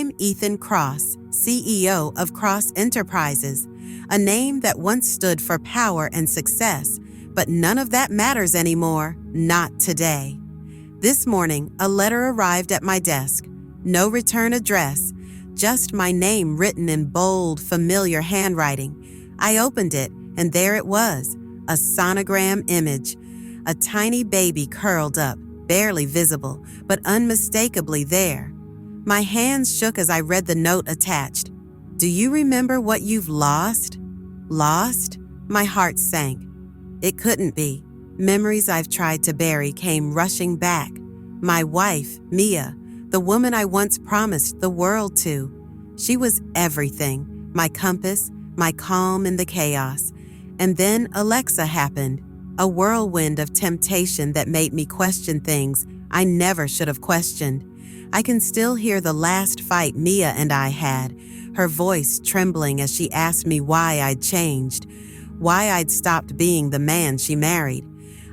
I'm Ethan Cross, CEO of Cross Enterprises, a name that once stood for power and success, but none of that matters anymore, not today. This morning, a letter arrived at my desk. No return address, just my name written in bold, familiar handwriting. I opened it, and there it was, a sonogram image. A tiny baby curled up, barely visible, but unmistakably there. My hands shook as I read the note attached. Do you remember what you've lost? Lost? My heart sank. It couldn't be. Memories I've tried to bury came rushing back. My wife, Mia, the woman I once promised the world to. She was everything, my compass, my calm in the chaos. And then Alexa happened, a whirlwind of temptation that made me question things I never should have questioned. I can still hear the last fight Mia and I had, her voice trembling as she asked me why I'd changed, why I'd stopped being the man she married.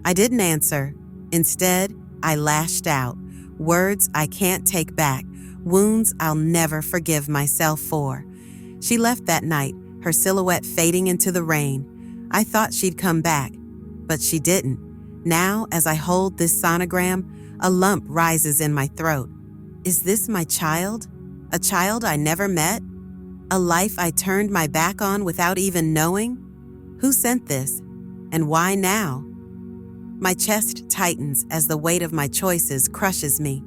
I didn't answer. Instead, I lashed out, words I can't take back, wounds I'll never forgive myself for. She left that night, her silhouette fading into the rain. I thought she'd come back, but she didn't. Now, as I hold this sonogram, a lump rises in my throat. Is this my child? A child I never met? A life I turned my back on without even knowing? Who sent this? And why now? My chest tightens as the weight of my choices crushes me.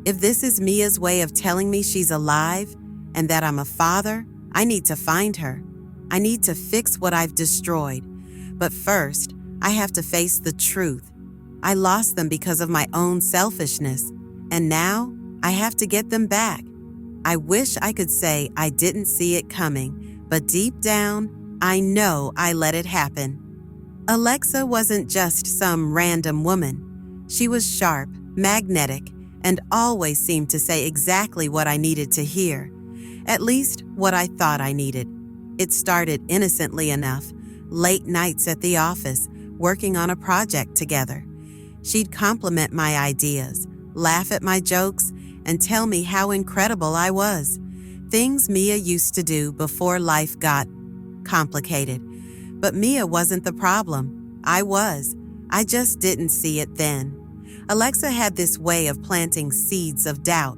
If this is Mia's way of telling me she's alive and that I'm a father, I need to find her. I need to fix what I've destroyed. But first, I have to face the truth. I lost them because of my own selfishness, and now I have to get them back. I wish I could say I didn't see it coming, but deep down, I know I let it happen. Alexa wasn't just some random woman. She was sharp, magnetic, and always seemed to say exactly what I needed to hear. At least, what I thought I needed. It started innocently enough, late nights at the office, working on a project together. She'd compliment my ideas, laugh at my jokes, and tell me how incredible I was. Things Mia used to do before life got complicated. But Mia wasn't the problem. I was. I just didn't see it then. Alexa had this way of planting seeds of doubt.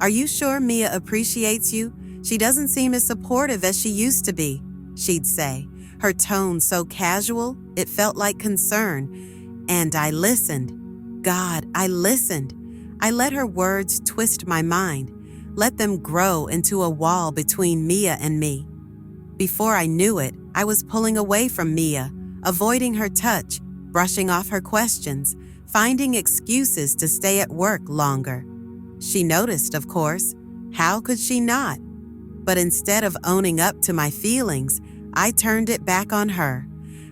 Are you sure Mia appreciates you? She doesn't seem as supportive as she used to be, she'd say. Her tone so casual, it felt like concern. And I listened. God, I listened. I let her words twist my mind, let them grow into a wall between Mia and me. Before I knew it, I was pulling away from Mia, avoiding her touch, brushing off her questions, finding excuses to stay at work longer. She noticed, of course. How could she not? But instead of owning up to my feelings, I turned it back on her.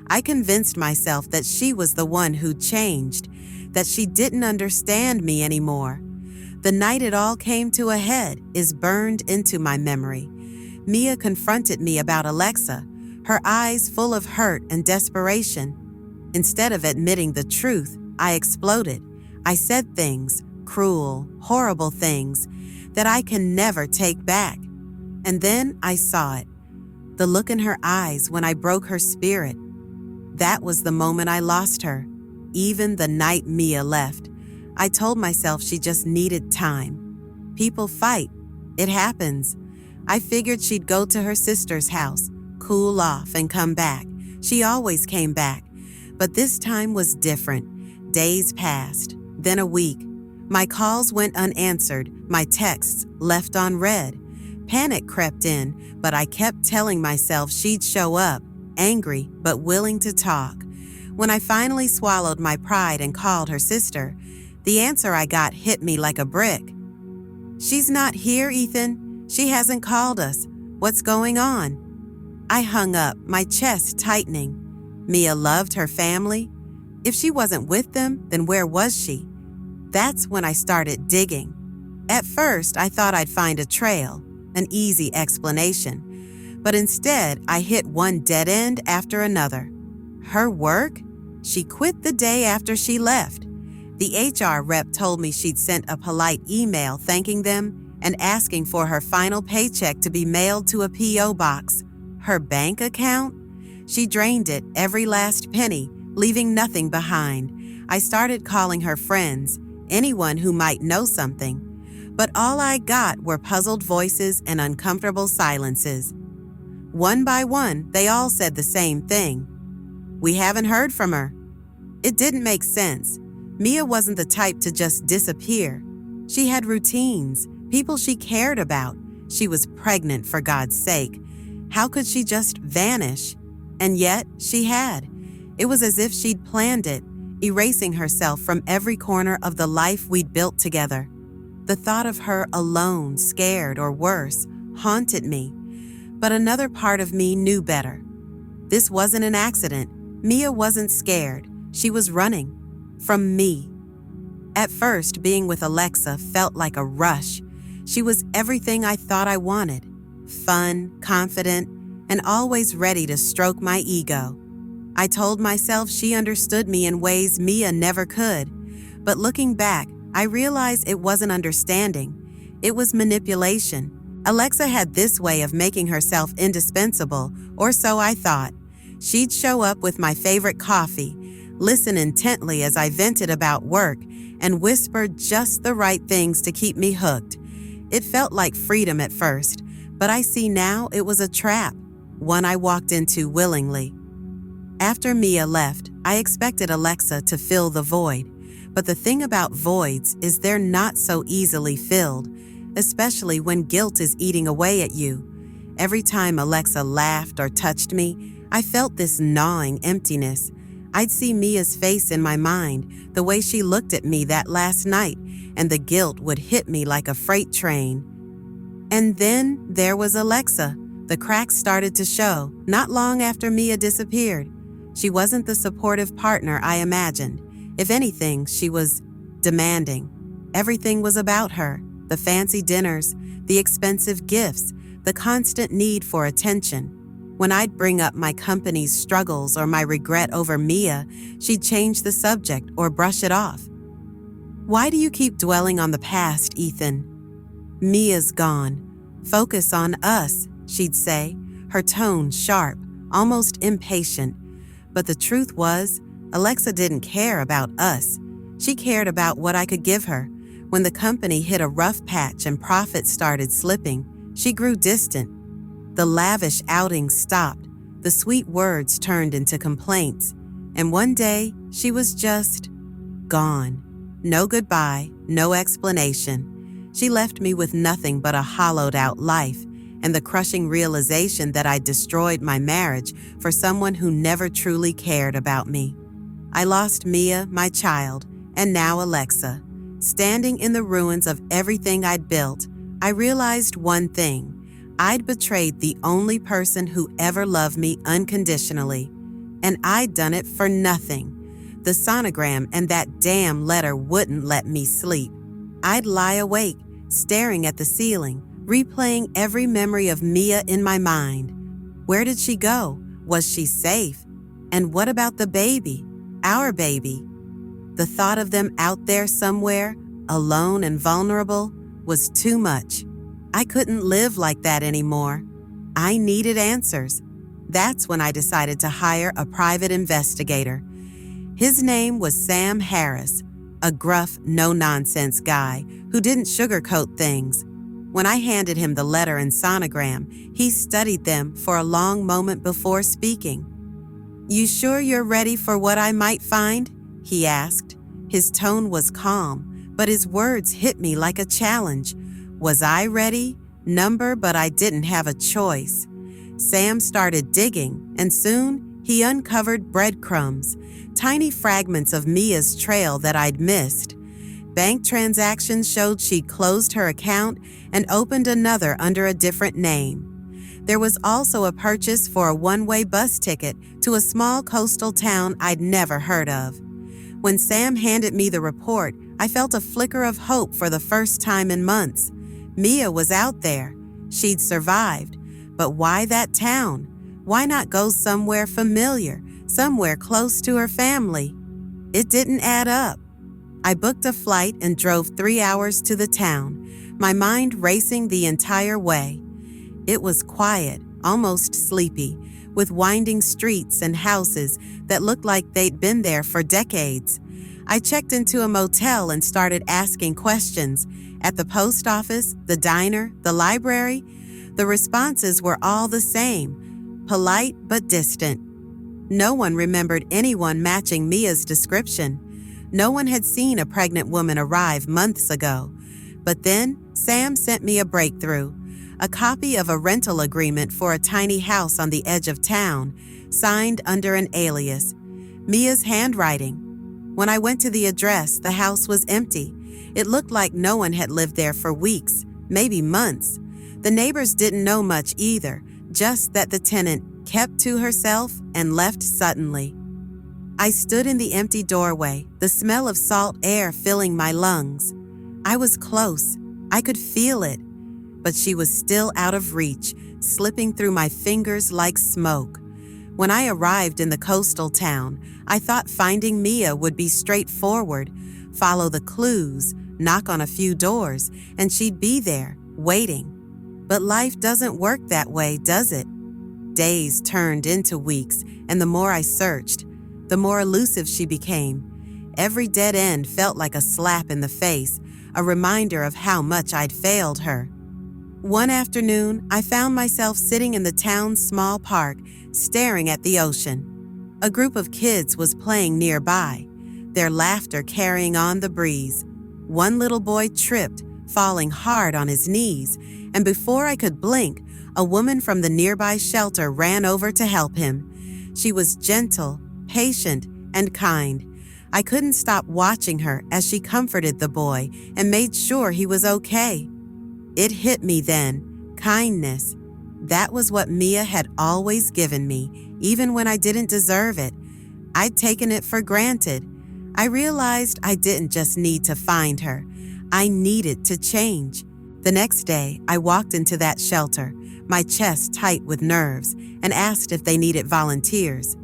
I convinced myself that she was the one who'd changed, that she didn't understand me anymore. The night it all came to a head is burned into my memory. Mia confronted me about Alexa, her eyes full of hurt and desperation. Instead of admitting the truth, I exploded. I said things, cruel, horrible things, that I can never take back. And then I saw it. The look in her eyes when I broke her spirit. That was the moment I lost her. Even the night Mia left, I told myself she just needed time. People fight. It happens. I figured she'd go to her sister's house, cool off, and come back. She always came back. But this time was different. Days passed, then a week. My calls went unanswered, my texts left on read. Panic crept in, but I kept telling myself she'd show up, angry but willing to talk. When I finally swallowed my pride and called her sister, the answer I got hit me like a brick. She's not here, Ethan. She hasn't called us. What's going on? I hung up, my chest tightening. Mia loved her family. If she wasn't with them, then where was she? That's when I started digging. At first, I thought I'd find a trail, an easy explanation. But instead, I hit one dead end after another. Her work? She quit the day after she left. The HR rep told me she'd sent a polite email thanking them, and asking for her final paycheck to be mailed to a P.O. box. Her bank account? She drained it, every last penny, leaving nothing behind. I started calling her friends, anyone who might know something. But all I got were puzzled voices and uncomfortable silences. One by one, they all said the same thing. We haven't heard from her. It didn't make sense. Mia wasn't the type to just disappear. She had routines, people she cared about. She was pregnant, for God's sake. How could she just vanish? And yet, she had. It was as if she'd planned it, erasing herself from every corner of the life we'd built together. The thought of her alone, scared, or worse, haunted me. But another part of me knew better. This wasn't an accident. Mia wasn't scared. She was running. From me. At first, being with Alexa felt like a rush. She was everything I thought I wanted. Fun, confident, and always ready to stroke my ego. I told myself she understood me in ways Mia never could. But looking back, I realized it wasn't understanding. It was manipulation. Alexa had this way of making herself indispensable, or so I thought. She'd show up with my favorite coffee, listen intently as I vented about work, and whisper just the right things to keep me hooked. It felt like freedom at first, but I see now it was a trap, one I walked into willingly. After Mia left, I expected Alexa to fill the void, but the thing about voids is they're not so easily filled, especially when guilt is eating away at you. Every time Alexa laughed or touched me, I felt this gnawing emptiness. I'd see Mia's face in my mind, the way she looked at me that last night, and the guilt would hit me like a freight train. And then there was Alexa. The cracks started to show, not long after Mia disappeared. She wasn't the supportive partner I imagined. If anything, she was demanding. Everything was about her, the fancy dinners, the expensive gifts, the constant need for attention. When I'd bring up my company's struggles or my regret over Mia, she'd change the subject or brush it off. Why do you keep dwelling on the past, Ethan? Mia's gone. Focus on us, she'd say, her tone sharp, almost impatient. But the truth was, Alexa didn't care about us. She cared about what I could give her. When the company hit a rough patch and profits started slipping, she grew distant. The lavish outings stopped. The sweet words turned into complaints. And one day, she was just gone. No goodbye, no explanation. She left me with nothing but a hollowed-out life and the crushing realization that I'd destroyed my marriage for someone who never truly cared about me. I lost Mia, my child, and now Alexa. Standing in the ruins of everything I'd built, I realized one thing. I'd betrayed the only person who ever loved me unconditionally, and I'd done it for nothing. The sonogram and that damn letter wouldn't let me sleep. I'd lie awake, staring at the ceiling, replaying every memory of Mia in my mind. Where did she go? Was she safe? And what about the baby? Our baby? The thought of them out there somewhere, alone and vulnerable, was too much. I couldn't live like that anymore. I needed answers. That's when I decided to hire a private investigator. His name was Sam Harris, a gruff, no-nonsense guy who didn't sugarcoat things. When I handed him the letter and sonogram, he studied them for a long moment before speaking. "You sure you're ready for what I might find?" he asked. His tone was calm, but his words hit me like a challenge. Was I ready? Number, but I didn't have a choice. Sam started digging, and soon he uncovered breadcrumbs, tiny fragments of Mia's trail that I'd missed. Bank transactions showed she'd closed her account and opened another under a different name. There was also a purchase for a one-way bus ticket to a small coastal town I'd never heard of. When Sam handed me the report, I felt a flicker of hope for the first time in months. Mia was out there. She'd survived. But why that town? Why not go somewhere familiar, somewhere close to her family? It didn't add up. I booked a flight and drove 3 hours to the town. my mind racing the entire way. It was quiet, almost sleepy, with winding streets and houses that looked like they'd been there for decades. I checked into a motel and started asking questions. At the post office, the diner, the library, the responses were all the same, polite but distant. No one remembered anyone matching Mia's description. No one had seen a pregnant woman arrive months ago. But then, Sam sent me a breakthrough, a copy of a rental agreement for a tiny house on the edge of town, signed under an alias, Mia's handwriting. When I went to the address, the house was empty. It looked like no one had lived there for weeks, maybe months. The neighbors didn't know much either, just that the tenant kept to herself and left suddenly. I stood in the empty doorway, the smell of salt air filling my lungs. I was close. I could feel it. But she was still out of reach, slipping through my fingers like smoke. When I arrived in the coastal town, I thought finding Mia would be straightforward. Follow the clues, knock on a few doors, and she'd be there, waiting. But life doesn't work that way, does it? Days turned into weeks, and the more I searched, the more elusive she became. Every dead end felt like a slap in the face, a reminder of how much I'd failed her. One afternoon, I found myself sitting in the town's small park, staring at the ocean. A group of kids was playing nearby, their laughter carrying on the breeze. One little boy tripped, falling hard on his knees, and before I could blink, a woman from the nearby shelter ran over to help him. She was gentle, patient, and kind. I couldn't stop watching her as she comforted the boy and made sure he was okay. It hit me then, kindness. That was what Mia had always given me, even when I didn't deserve it. I'd taken it for granted. I realized I didn't just need to find her. I needed to change. The next day, I walked into that shelter, my chest tight with nerves, and asked if they needed volunteers.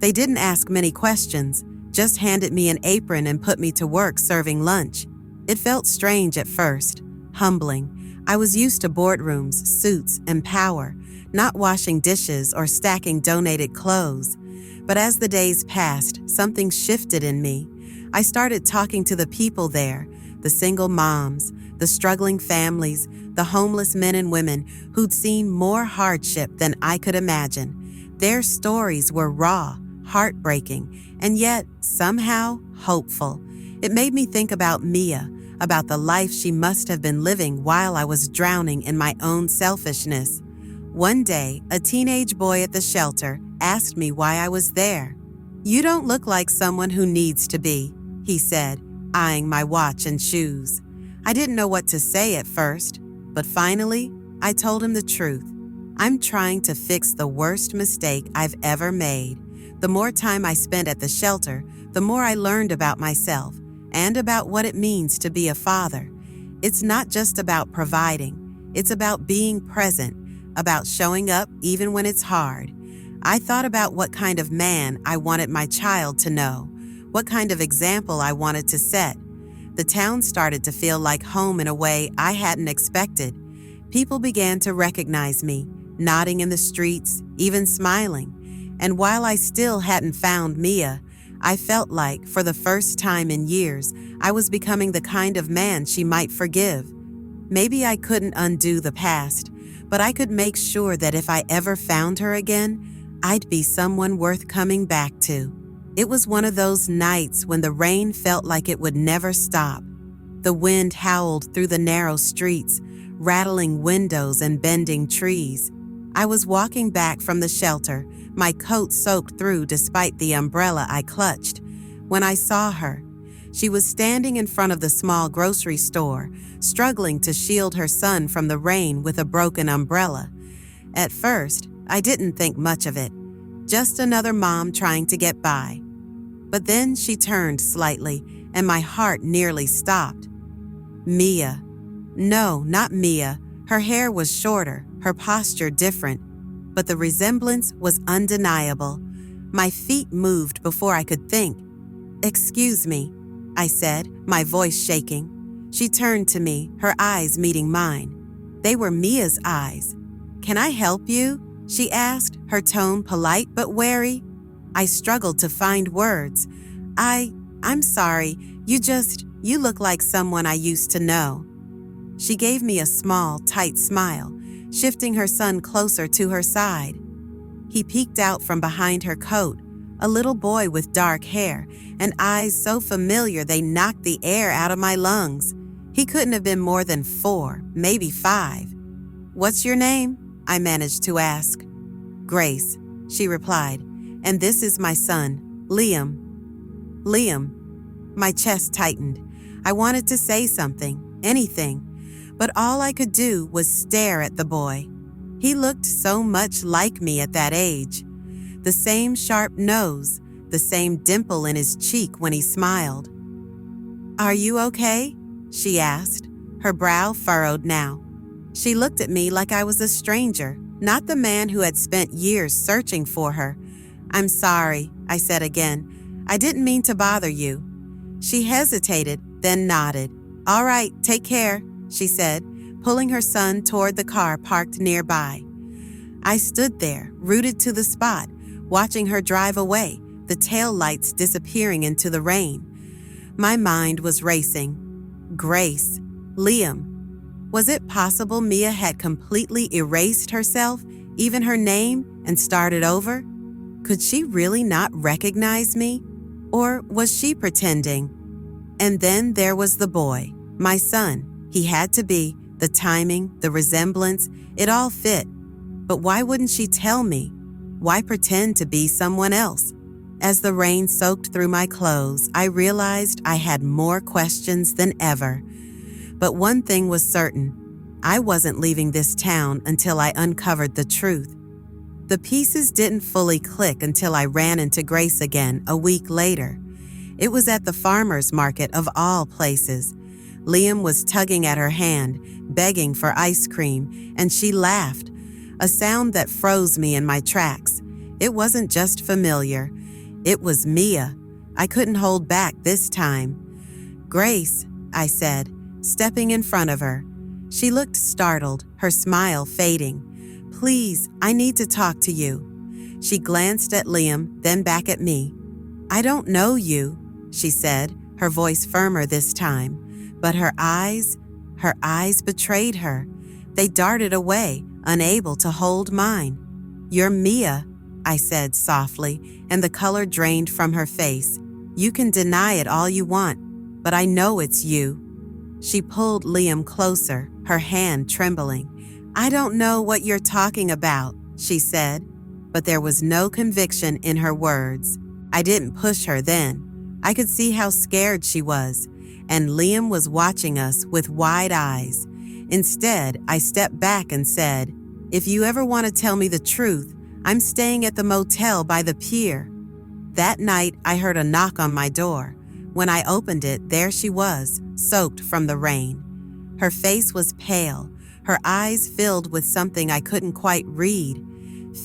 They didn't ask many questions, just handed me an apron and put me to work serving lunch. It felt strange at first, humbling. I was used to boardrooms, suits, and power, not washing dishes or stacking donated clothes. But as the days passed, something shifted in me. I started talking to the people there, the single moms, the struggling families, the homeless men and women who'd seen more hardship than I could imagine. Their stories were raw, heartbreaking, and yet somehow hopeful. It made me think about Mia, about the life she must have been living while I was drowning in my own selfishness. One day, a teenage boy at the shelter asked me why I was there. "You don't look like someone who needs to be," he said, eyeing my watch and shoes. I didn't know what to say at first, but finally, I told him the truth. I'm trying to fix the worst mistake I've ever made. The more time I spent at the shelter, the more I learned about myself and about what it means to be a father. It's not just about providing. It's about being present, about showing up even when it's hard. I thought about what kind of man I wanted my child to know, what kind of example I wanted to set. The town started to feel like home in a way I hadn't expected. People began to recognize me, nodding in the streets, even smiling. And while I still hadn't found Mia, I felt like, for the first time in years, I was becoming the kind of man she might forgive. Maybe I couldn't undo the past, but I could make sure that if I ever found her again, I'd be someone worth coming back to. It was one of those nights when the rain felt like it would never stop. The wind howled through the narrow streets, rattling windows and bending trees. I was walking back from the shelter, my coat soaked through despite the umbrella I clutched, when I saw her. She was standing in front of the small grocery store, struggling to shield her son from the rain with a broken umbrella. At first, I didn't think much of it, just another mom trying to get by. But then she turned slightly, and my heart nearly stopped. Mia. No, not Mia. Her hair was shorter, her posture different, but the resemblance was undeniable. My feet moved before I could think. "Excuse me," I said, my voice shaking. She turned to me, her eyes meeting mine. They were Mia's eyes. "Can I help you?" she asked, her tone polite but wary. I struggled to find words. I'm sorry, you look like someone I used to know." She gave me a small, tight smile, shifting her son closer to her side. He peeked out from behind her coat, a little boy with dark hair and eyes so familiar they knocked the air out of my lungs. He couldn't have been more than 4, maybe 5. "What's your name?" I managed to ask. "Grace," she replied, "and this is my son, Liam." Liam. My chest tightened. I wanted to say something, anything, but all I could do was stare at the boy. He looked so much like me at that age. The same sharp nose, the same dimple in his cheek when he smiled. "Are you okay?" she asked, her brow furrowed now. She looked at me like I was a stranger, not the man who had spent years searching for her. "I'm sorry," I said again. "I didn't mean to bother you." She hesitated, then nodded. "All right, take care," she said, pulling her son toward the car parked nearby. I stood there, rooted to the spot, watching her drive away, the taillights disappearing into the rain. My mind was racing. Grace, Liam. Was it possible Mia had completely erased herself, even her name, and started over? Could she really not recognize me? Or was she pretending? And then there was the boy, my son. He had to be. The timing, the resemblance, it all fit. But why wouldn't she tell me? Why pretend to be someone else? As the rain soaked through my clothes, I realized I had more questions than ever. But one thing was certain. I wasn't leaving this town until I uncovered the truth. The pieces didn't fully click until I ran into Grace again a week later. It was at the farmer's market of all places. Liam was tugging at her hand, begging for ice cream, and she laughed, a sound that froze me in my tracks. It wasn't just familiar. It was Mia. I couldn't hold back this time. "Grace," I said, stepping in front of her. She looked startled, her smile fading. "Please, I need to talk to you." She glanced at Liam, then back at me. "I don't know you," she said, her voice firmer this time. But her eyes betrayed her. They darted away, unable to hold mine. "You're Mia," I said softly, and the color drained from her face. "You can deny it all you want, but I know it's you." She pulled Liam closer, her hand trembling. "I don't know what you're talking about," she said, but there was no conviction in her words. I didn't push her then. I could see how scared she was, and Liam was watching us with wide eyes. Instead, I stepped back and said, "If you ever want to tell me the truth, I'm staying at the motel by the pier." That night, I heard a knock on my door. When I opened it, there she was, soaked from the rain. Her face was pale, her eyes filled with something I couldn't quite read.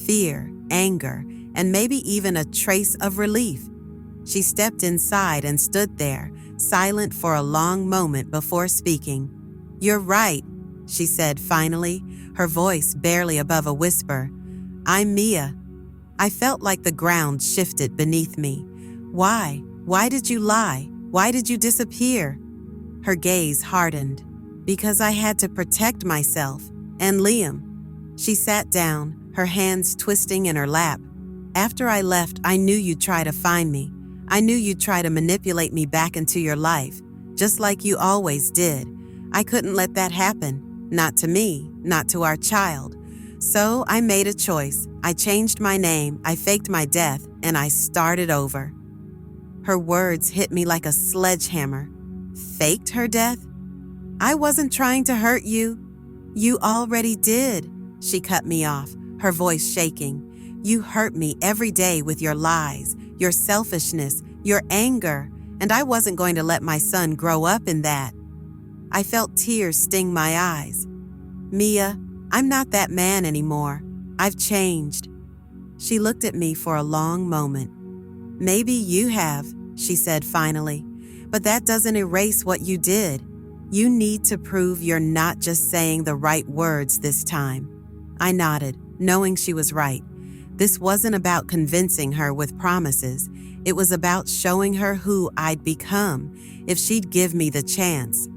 Fear, anger, and maybe even a trace of relief. She stepped inside and stood there, silent for a long moment before speaking. "You're right," she said finally, her voice barely above a whisper. "I'm Mia." I felt like the ground shifted beneath me. "Why? Why did you lie? Why did you disappear?" Her gaze hardened. "Because I had to protect myself and Liam." She sat down, her hands twisting in her lap. "After I left, I knew you'd try to find me. I knew you'd try to manipulate me back into your life, just like you always did. I couldn't let that happen. Not to me, not to our child. So I made a choice. I changed my name, I faked my death, and I started over." Her words hit me like a sledgehammer. Faked her death? "I wasn't trying to hurt you." "You already did," she cut me off, her voice shaking. "You hurt me every day with your lies, your selfishness, your anger, and I wasn't going to let my son grow up in that." I felt tears sting my eyes. "Mia, I'm not that man anymore. I've changed." She looked at me for a long moment. "Maybe you have," she said finally, "but that doesn't erase what you did. You need to prove you're not just saying the right words this time. I nodded, knowing she was right. This wasn't about convincing her with promises. It was about showing her who I'd become if she'd give me the chance.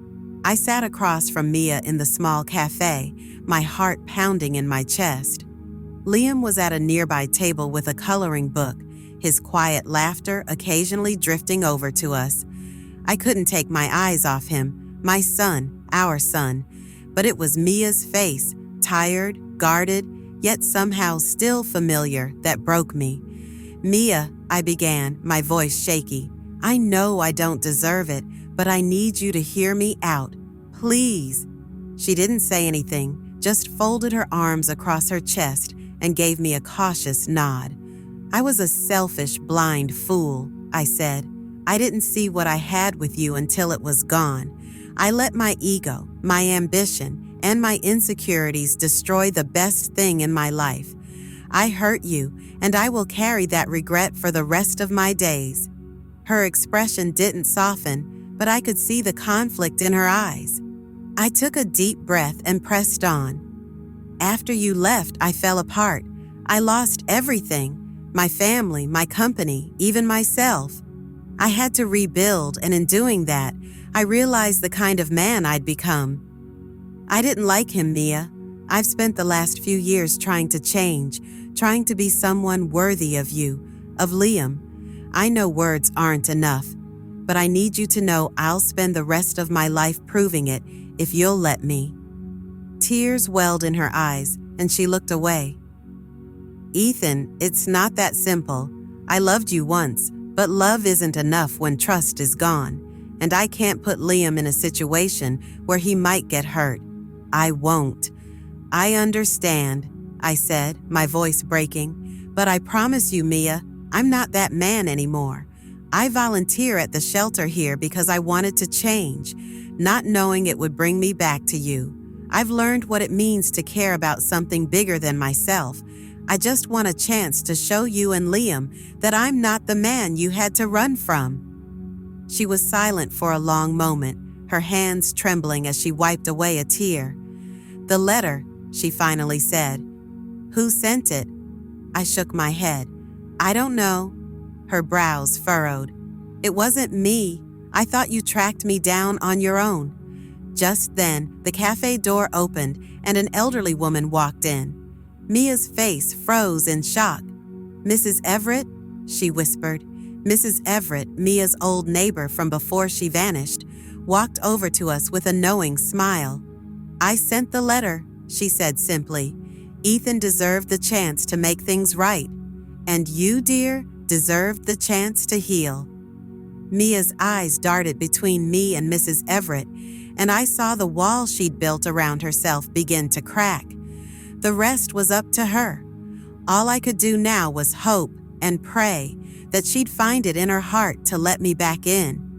I sat across from Mia in the small cafe, my heart pounding in my chest. Liam was at a nearby table with a coloring book, his quiet laughter occasionally drifting over to us. I couldn't take my eyes off him, my son, our son, but it was Mia's face, tired, guarded, yet somehow still familiar, that broke me. Mia, I began, my voice shaky. I know I don't deserve it, but I need you to hear me out. Please. She didn't say anything, just folded her arms across her chest and gave me a cautious nod. I was a selfish, blind fool, I said. I didn't see what I had with you until it was gone. I let my ego, my ambition, and my insecurities destroy the best thing in my life. I hurt you, and I will carry that regret for the rest of my days. Her expression didn't soften, but I could see the conflict in her eyes. I took a deep breath and pressed on. After you left, I fell apart. I lost everything. My family, my company, even myself. I had to rebuild, and in doing that, I realized the kind of man I'd become. I didn't like him, Mia. I've spent the last few years trying to change, trying to be someone worthy of you, of Liam. I know words aren't enough, but I need you to know I'll spend the rest of my life proving it if you'll let me. Tears welled in her eyes, and she looked away. Ethan, it's not that simple. I loved you once, but love isn't enough when trust is gone, and I can't put Liam in a situation where he might get hurt. I won't. I understand, I said, my voice breaking, but I promise you, Mia, I'm not that man anymore. I volunteer at the shelter here because I wanted to change, not knowing it would bring me back to you. I've learned what it means to care about something bigger than myself. I just want a chance to show you and Liam that I'm not the man you had to run from. She was silent for a long moment, her hands trembling as she wiped away a tear. The letter, she finally said. Who sent it? I shook my head. I don't know. Her brows furrowed. It wasn't me. I thought you tracked me down on your own. Just then, the cafe door opened and an elderly woman walked in. Mia's face froze in shock. Mrs. Everett? She whispered. Mrs. Everett, Mia's old neighbor from before she vanished, walked over to us with a knowing smile. I sent the letter, she said simply. Ethan deserved the chance to make things right. And you, dear, deserved the chance to heal. Mia's eyes darted between me and Mrs. Everett, and I saw the wall she'd built around herself begin to crack. The rest was up to her. All I could do now was hope and pray that she'd find it in her heart to let me back in.